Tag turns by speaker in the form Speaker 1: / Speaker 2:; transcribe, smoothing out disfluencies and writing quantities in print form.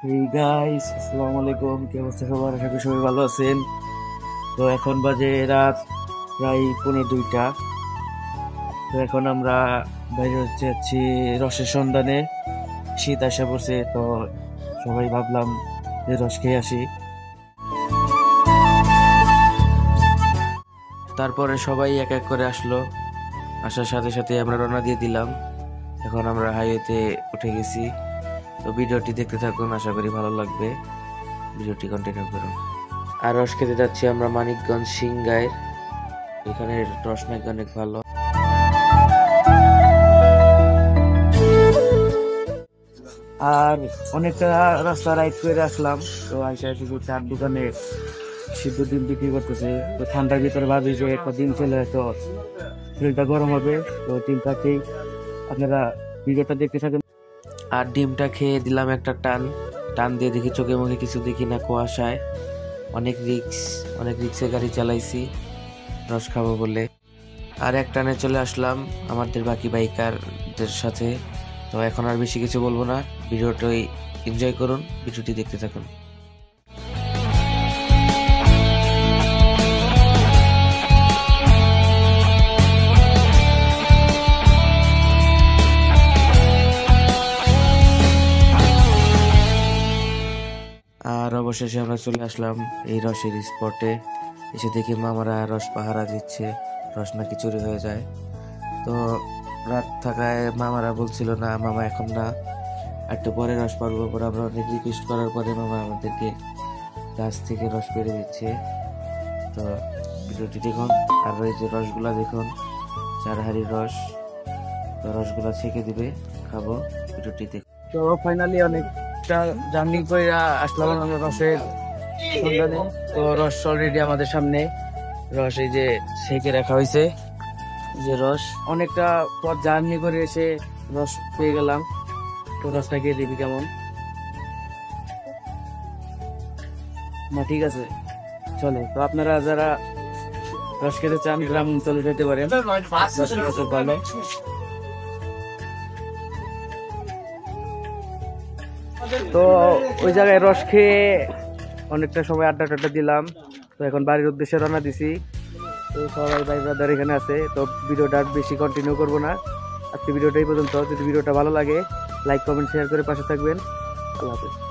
Speaker 1: এই গাইস, আসসালামু আলাইকুম। কি অবস্থা সবার? আশা করি সবাই ভালো আছেন। তো এখন বাজে রাত প্রায় 1:45। তো এখন আমরা বাইরে হচ্ছে যাচ্ছি রসের সন্ধানে। শীত আসা পড়ছে, তো সবাই ভাবলাম যে রস খেয়ে আসি। তারপরে সবাই এক এক করে আসলো, আসার সাথে সাথে আমরা রওনা দিয়ে দিলাম। এখন আমরা হাইওয়েতে উঠে গেছি। তো ভিডিওটি দেখতে থাকুন, আশা করি ভালো লাগবে। ভিডিওটি কন্টিনিউ করুন। আর রস খেতে যাচ্ছি আমরা মানিকগঞ্জ সিংগাইর। এখানে রস নাকি অনেক ভালো। আর অনেকটা রাস্তা রাইড করে আসলাম। তো আইসা শুধু চার দোকানে সিদ্ধ ডিম বিক্রি করতেছে। তো ঠান্ডার ভিতরে ভাবি যে একটা ডিম খেলে তো শরীরটা গরম হবে। তো ডিমটা খেয়ে আপনারা ভিডিওটা দেখতে থাকেন। আর ডিমটা খেয়ে দিলাম একটা টান। টান দিয়ে দেখি চোখে মুখে কিছু দেখি না, কুয়াশায়। অনেক রিক্সে গাড়ি চালাইছি রস খাবো বলে। আর এক টানে চলে আসলাম আমাদের বাকি বাইকারদের সাথে। তো এখন আর বেশি কিছু বলবো না, ভিডিওটাই এনজয় করুন, ভিডিওটি দেখতে থাকুন। আর অবশেষে আমরা চলে আসলাম এই রসের স্পটে। এসে দেখি মামারা রস পাহারা দিচ্ছে, রস নাকি চুরি হয়ে যায়। তো রাত থাকায় মামারা বলছিল না মামা এখন না, একটু পরে রস পারবো। পরে আমরা অনেক রিকোয়েস্ট করার পরে মামা আমাদেরকে গাছ থেকে রস পেড়ে দিচ্ছে। তো ভিডিওটি দেখুন। আর ওই যে রসগুলা দেখুন, 4 হাঁড়ি রস। তো রসগুলা ছেঁকে দিবে, খাবো। ভিডিওটি দেখুন। তো ফাইনালি অনেকটা জার্নি করে আসলাম আমরা রসের সন্ধানে। তো রস অলরেডি আমাদের সামনে। রস এই যে ছেঁকে রাখা হয়েছে, যে রস। অনেকটা পথ জার্নি করে এসে রস পেয়ে গেলাম। তো রসটা খেয়ে দেখি কেমন। না ঠিক আছে, চলে। তো আপনারা যারা রস খেতে চান গ্রাম অঞ্চলে যেতে পারেন, রস খেতে ভালো। তো ওই জায়গায় রস খেয়ে অনেকটা সময় আড্ডা টাড্ডা দিলাম। তো এখন বাড়ির উদ্দেশ্যে রওনা দিছি। তো সবাই ভাই ব্রাদার এখানে আছে। তো ভিডিওটা বেশি কন্টিনিউ করবো না, আজকে ভিডিওটা এই পর্যন্ত। যদি ভিডিওটা ভালো লাগে লাইক কমেন্ট শেয়ার করে পাশে থাকবেন। আল্লাহ হাফেজ।